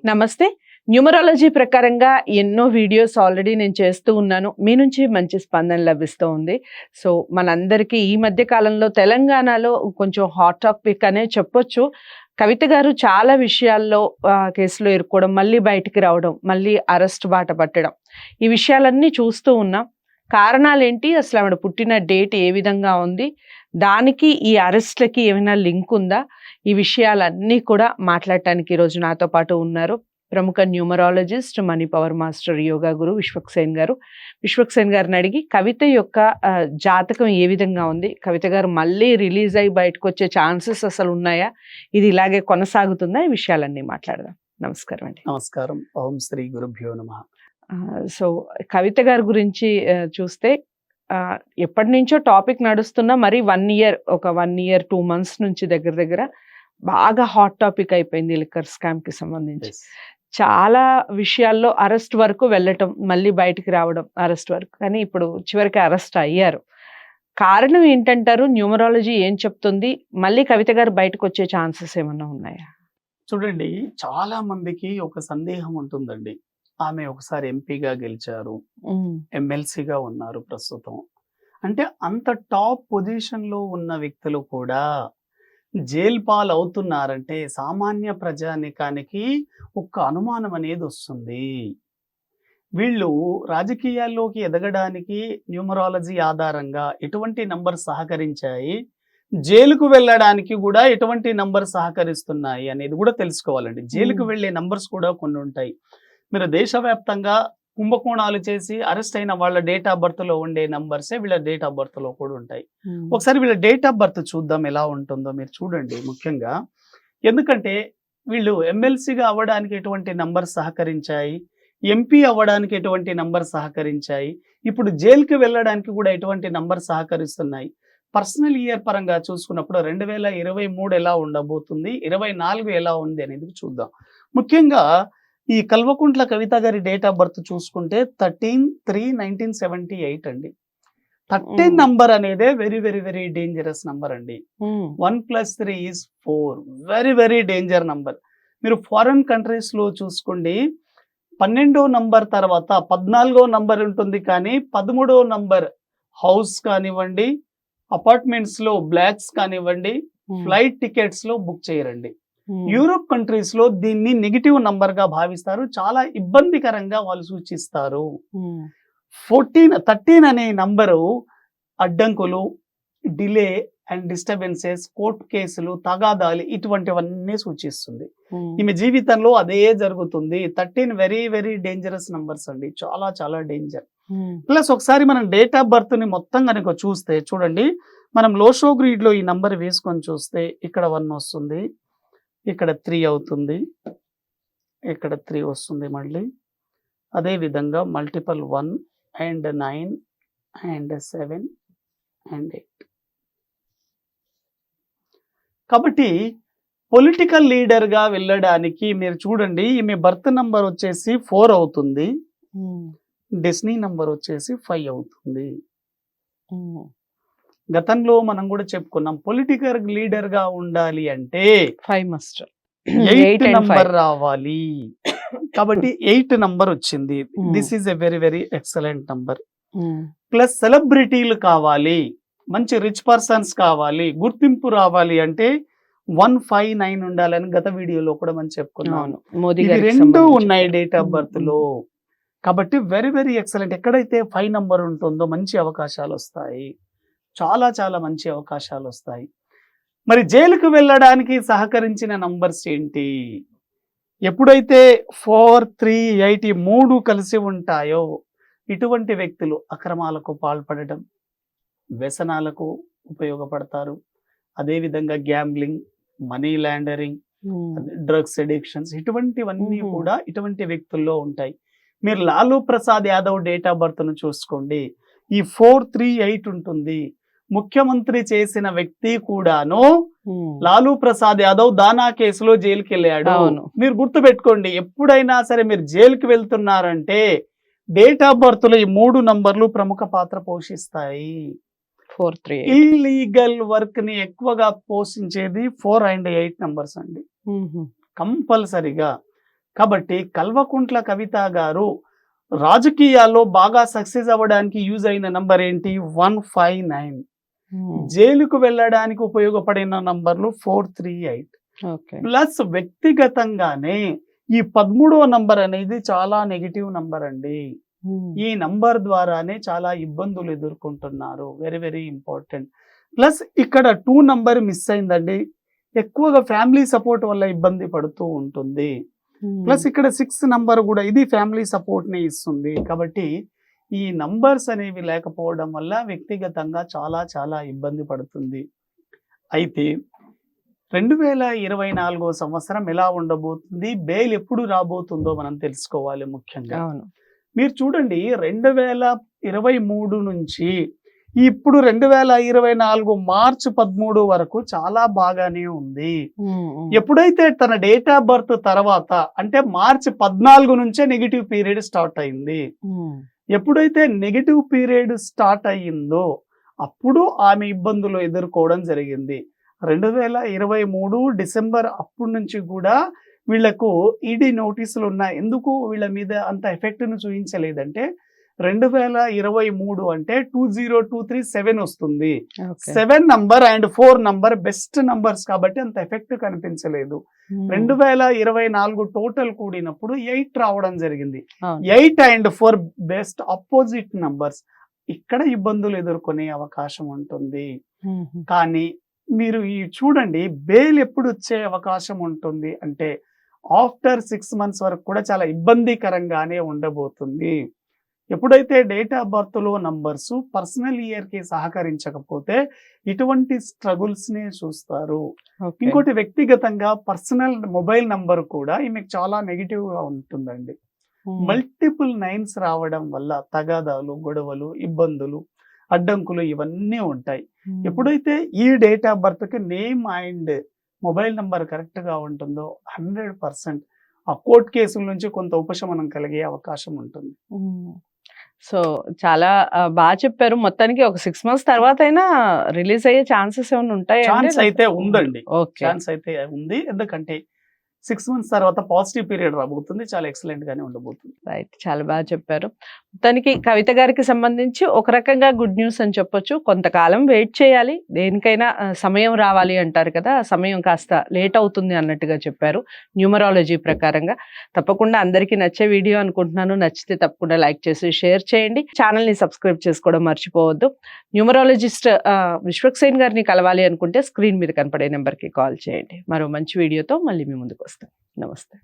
నమస్తే. న్యూమరాలజీ ప్రకారంగా ఎన్నో వీడియోస్ ఆల్రెడీ నేను చేస్తూ ఉన్నాను. మీ నుంచి మంచి స్పందన లభిస్తూ ఉంది. సో, మనందరికీ ఈ మధ్య కాలంలో తెలంగాణలో కొంచెం హాట్ టాపిక్ అనే చెప్పొచ్చు. కవిత గారు చాలా విషయాల్లో కేసులో ఇరుక్కోవడం, మళ్ళీ బయటికి రావడం, మళ్ళీ అరెస్ట్ బాట పట్టడం. ఈ విషయాలన్నీ చూస్తూ ఉన్నాం. కారణాలేంటి? అసలు ఆవిడ పుట్టిన డేట్ ఏ విధంగా ఉంది? దానికి ఈ అరెస్ట్‌లకి ఏమైనా లింక్ ఉందా? ఈ విషయాలన్నీ కూడా మాట్లాడటానికి ఈరోజు నాతో పాటు ఉన్నారు. ప్రముఖ numerologist, money power master, yoga guru Vishwaksen గారు. విశ్వక్సేన్ గారిని అడిగి కవిత యొక్క జాతకం ఏ విధంగా ఉంది? కవిత గారు మళ్ళీ రిలీజ్ అయ్యి బయటకొచ్చే ఛాన్సెస్ అసలు ఉన్నాయా? ఇది ఇలాగే కొనసాగుతుందా? ఈ విషయాలన్నీ మాట్లాడదాం. నమస్కారం అండి. నమస్కారం. ఓం శ్రీ గురుభ్యో నమః. సో, కవిత గారి గురించి చూస్తే ఎప్పటి నుంచో టాపిక్ నడుస్తున్నా మరి 1 ఇయర్, ఒక 1 ఇయర్ 2 మంత్స్ నుంచి దగ్గర బాగా హాట్ టాపిక్ అయిపోయింది లిక్కర్ స్కామ్ కి సంబంధించి. చాలా విషయాల్లో అరెస్ట్ వరకు వెళ్ళటం, మళ్ళీ బయటికి రావడం, అరెస్ట్ వరకు. కానీ ఇప్పుడు చివరికి అరెస్ట్ అయ్యారు. కారణం ఏంటంటారు? న్యూమరాలజీ ఏం చెప్తుంది? మళ్ళీ కవిత గారు బయటకు వచ్చే ఛాన్సెస్ ఏమన్నా ఉన్నాయా? చూడండి, చాలా మందికి ఒక సందేహం ఉంటుందండి. ఆమె ఒకసారి ఎంపీగా గెలిచారు, ఎమ్మెల్సీగా ఉన్నారు ప్రస్తుతం. అంటే అంత టాప్ పొజిషన్ లో ఉన్న వ్యక్తులు కూడా జైలు పాలు అవుతున్నారంటే సామాన్య ప్రజానికానికి ఒక అనుమానం అనేది వస్తుంది. వీళ్ళు రాజకీయాల్లోకి ఎదగడానికి న్యూమరాలజీ ఆధారంగా ఎటువంటి నంబర్ సహకరించాయి, జైలుకు వెళ్ళడానికి కూడా ఎటువంటి నంబర్ సహకరిస్తున్నాయి అనేది కూడా తెలుసుకోవాలండి. జైలుకు వెళ్ళే నంబర్స్ కూడా కొన్ని ఉంటాయి. మీరు దేశవ్యాప్తంగా కుంభకోణాలు చేసి అరెస్ట్ అయిన వాళ్ళ డేట్ ఆఫ్ బర్త్ లో ఉండే నంబర్సే వీళ్ళ డేట్ ఆఫ్ బర్త్ లో కూడా ఉంటాయి. ఒకసారి వీళ్ళ డేట్ ఆఫ్ బర్త్ చూద్దాం ఎలా ఉంటుందో. మీరు చూడండి ముఖ్యంగా, ఎందుకంటే వీళ్ళు ఎమ్మెల్సీగా అవ్వడానికి ఎటువంటి నంబర్ సహకరించాయి, ఎంపీ అవ్వడానికి ఎటువంటి నంబర్ సహకరించాయి, ఇప్పుడు జైలుకి వెళ్ళడానికి కూడా ఎటువంటి నంబర్ సహకరిస్తున్నాయి. పర్సనల్ ఇయర్ పరంగా చూసుకున్నప్పుడు 2023 ఎలా ఉండబోతుంది, 24 ఎలా ఉంది అనేది చూద్దాం. ముఖ్యంగా ఈ కల్వకుంట్ల కవిత గారి డేట్ ఆఫ్ బర్త్ చూసుకుంటే 13/3/1978 అండి. 13 నంబర్ అనేదే very very very dangerous number అండి. 1 + 3 = 4. Very very danger number. మీరు ఫారెన్ కంట్రీస్ లో చూసుకోండి, 12వ నంబర్ తర్వాత 14వ నంబర్ ఉంటుంది, కానీ 13వ నంబర్ హౌస్ కానివ్వండి, అపార్ట్మెంట్స్ లో బ్లాక్స్ కానివ్వండి, ఫ్లైట్ టికెట్స్ లో బుక్ చేయరండి. యూరోప్ కంట్రీస్ లో దీన్ని నెగిటివ్ నంబర్ గా భావిస్తారు, చాలా ఇబ్బందికరంగా వాళ్ళు సూచిస్తారు. 13 అనే నంబరు అడ్డంకులు, డిలే అండ్ డిస్టర్బెన్సెస్, కోర్టు కేసులు, తగాదాలు ఇటువంటివన్నీ సూచిస్తుంది. ఈమె జీవితంలో అదే జరుగుతుంది. 13 వెరీ వెరీ డేంజరస్ నంబర్స్ అండి, చాలా చాలా డేంజర్. ప్లస్ ఒకసారి మనం డేట్ ఆఫ్ బర్త్ ని మొత్తం కనుక చూస్తే చూడండి, మనం లోషో గ్రీడ్ లో ఈ నంబర్ వేసుకొని చూస్తే ఇక్కడ 1 వస్తుంది, ఇక్కడ 3 అవుతుంది, ఇక్కడ 3 వస్తుంది మళ్ళీ. అదే విధంగా మల్టిపల్ 1 అండ్ 9 అండ్ 7 అండ్ 8. కాబట్టి పొలిటికల్ లీడర్ గా వెళ్ళడానికి మీరు చూడండి, ఈమె బర్త్ నంబర్ వచ్చేసి 4 అవుతుంది, డెస్నీ నంబర్ వచ్చేసి 5 అవుతుంది. గతంలో మనం కూడా చెప్పుకున్నాం, పొలిటికల్ లీడర్ గా ఉండాలి అంటే 5 మస్ట్ 8 నంబర్ రావాలి. కాబట్టి 8 నంబర్ వచ్చింది. This is a very very excellent number. Plus సెలబ్రిటీలు కావాలి, మంచి రిచ్ పర్సన్స్ కావాలి, గుర్తింపు రావాలి అంటే 159 ఉండాలని గత వీడియోలో కూడా మనం చెప్పుకున్నాను. ఇవి 2 ఉన్నాయి డేట్ ఆఫ్ బర్త్ లో. కాబట్టి వెరీ వెరీ ఎక్సలెంట్. ఎక్కడైతే 5 నంబర్ ఉంటుందో మంచి అవకాశాలు వస్తాయి, చాలా చాలా మంచి అవకాశాలు వస్తాయి. మరి జైలుకు వెళ్ళడానికి సహకరించిన నంబర్స్ ఏంటి? ఎప్పుడైతే 4, 3, 8 3 కలిసి ఉంటాయో ఇటువంటి వ్యక్తులు అక్రమాలకు పాల్పడడం, వ్యసనాలకు ఉపయోగపడతారు. అదేవిధంగా gambling, money laundering, drugs addictions ఇటువంటివన్నీ కూడా ఇటువంటి వ్యక్తుల్లో ఉంటాయి. మీరు Lalu Prasad Yadav date of birth ను చూసుకోండి, ఈ 438 ఉంటుంది. ముఖ్యమంత్రి చేసిన వ్యక్తి కూడాను లాలూ ప్రసాద్ యాదవ్ దానా కేసులో జైలుకి వెళ్ళాడు. మీరు గుర్తు పెట్టుకోండి, ఎప్పుడైనా సరే మీరు జైలుకి వెళ్తున్నారంటే డేట్ ఆఫ్ బర్త్ లో ఈ 3 నంబర్లు ప్రముఖ పాత్ర పోషిస్తాయి. 438 ఇల్లీగల్ వర్క్ ని ఎక్కువగా పోషించేది 4 and 8 నంబర్స్ అండి. కంపల్సరిగా కాబట్టి కల్వకుంట్ల కవిత గారు రాజకీయాల్లో బాగా సక్సెస్ అవ్వడానికి యూజ్ అయిన నంబర్ ఏంటి? 159. జైలుకు వెళ్ళడానికి ఉపయోగపడిన నంబర్లు 438. ఓకే. ప్లస్ వ్యక్తిగతంగానే ఈ 13వ నంబర్ అనేది చాలా నెగిటివ్ నంబర్ అండి. ఈ నంబర్ ద్వారానే చాలా ఇబ్బందులు ఎదుర్కొంటున్నారు. Very very important. ప్లస్ ఇక్కడ 2 నంబర్ మిస్ అయిందండి. ఎక్కువగా ఫ్యామిలీ సపోర్ట్ వల్ల ఇబ్బంది పడుతూ ఉంటుంది. ప్లస్ ఇక్కడ 6 నంబర్ కూడా ఇది ఫ్యామిలీ సపోర్ట్ ని ఇస్తుంది. కాబట్టి ఈ నంబర్స్ అనేవి లేకపోవడం వల్ల వ్యక్తిగతంగా చాలా చాలా ఇబ్బంది పడుతుంది. అయితే 2024 సంవత్సరం ఎలా ఉండబోతుంది, బెయిల్ ఎప్పుడు రాబోతుందో మనం తెలుసుకోవాలి ముఖ్యంగా. అవును. మీరు చూడండి 2023 నుంచి ఇప్పుడు 2024 మార్చి 13 వరకు చాలా బాగానే ఉంది. ఎప్పుడైతే తన డేట్ ఆఫ్ బర్త్ తర్వాత అంటే మార్చి 14 నుంచే నెగిటివ్ పీరియడ్ స్టార్ట్ అయింది. ఎప్పుడైతే నెగిటివ్ పీరియడ్ స్టార్ట్ అయ్యిందో అప్పుడు ఆమె ఇబ్బందులు ఎదుర్కోవడం జరిగింది. 2023 డిసెంబర్ అప్పటి నుంచి కూడా వీళ్లకు ఈడీ నోటీసులు ఉన్నాయి. ఎందుకు వీళ్ళ మీద అంత ఎఫెక్ట్ ను చూపించలేదంటే 2023 అంటే 20237 వస్తుంది. 7 number and 4 number best numbers కాబట్టి అంత ఎఫెక్ట్ కనిపించలేదు. 2024 టోటల్ కూడినప్పుడు 8 రావడం జరిగింది. 8 అండ్ 4 బెస్ట్ అపోజిట్ నంబర్స్. ఇక్కడ ఇబ్బందులు ఎదుర్కొనే అవకాశం ఉంటుంది. కానీ మీరు ఈ చూడండి బెయిల్ ఎప్పుడు వచ్చే అవకాశం ఉంటుంది అంటే ఆఫ్టర్ 6 మంత్స్ వరకు కూడా చాలా ఇబ్బందికరంగానే ఉండబోతుంది. ఎప్పుడైతే డేట్ ఆఫ్ బర్త్ లో నంబర్స్ పర్సనల్ ఇయర్ కి సహకరించకపోతే ఇటువంటి స్ట్రగుల్స్ నే చూస్తారు. ఇంకోటి వ్యక్తిగతంగా పర్సనల్ మొబైల్ నంబర్ కూడా ఈమెకు చాలా నెగిటివ్ గా ఉంటుందండి. మల్టిపుల్ 9s రావడం వల్ల తగాదాలు, గొడవలు, ఇబ్బందులు, అడ్డంకులు ఇవన్నీ ఉంటాయి. ఎప్పుడైతే ఈ డేట్ ఆఫ్ బర్త్ కి name and mobile number correct గా ఉంటుందో 100% ఆ కోర్టు కేసుల నుంచి కొంత ఉపశమనం కలిగే అవకాశం ఉంటుంది. సో చాలా బాగా చెప్పారు. మొత్తానికి ఒక 6 మంత్స్ తర్వాత అయినా రిలీజ్ అయ్యే ఛాన్సెస్ ఏమైనా ఉంటాయా? ఛాన్స్ అయితే ఉందండి. ఓకే. ఛాన్స్ అయితే ఉంది. ఎందుకంటే 6 మంత్స్ తర్వాత పాజిటివ్ పీరియడ్ రాబోతుంది. చాలా ఎక్సలెంట్ గానే ఉండబోతుంది. రైట్. చాలా బాగా చెప్పారు. మొత్తానికి కవిత గారికి సంబంధించి ఒక రకంగా గుడ్ న్యూస్ అని చెప్పొచ్చు. కొంతకాలం వెయిట్ చేయాలి, దేనికైనా సమయం రావాలి అంటారు కదా, సమయం కాస్త లేట్ అవుతుంది అన్నట్టుగా చెప్పారు న్యూమరాలజీ ప్రకారంగా. తప్పకుండా అందరికీ నచ్చే వీడియో అనుకుంటున్నాను. నచ్చితే తప్పకుండా లైక్ చేసి షేర్ చేయండి. ఛానల్ ని సబ్స్క్రైబ్ చేసుకోవడం మర్చిపోవద్దు. న్యూమరాలజిస్ట్ విశ్వక్సేన్ గారిని కలవాలి అనుకుంటే స్క్రీన్ మీద కనపడే నెంబర్కి కాల్ చేయండి. మరో మంచి వీడియోతో మళ్ళీ మీ ముందుకు వస్తాం. నమస్తే.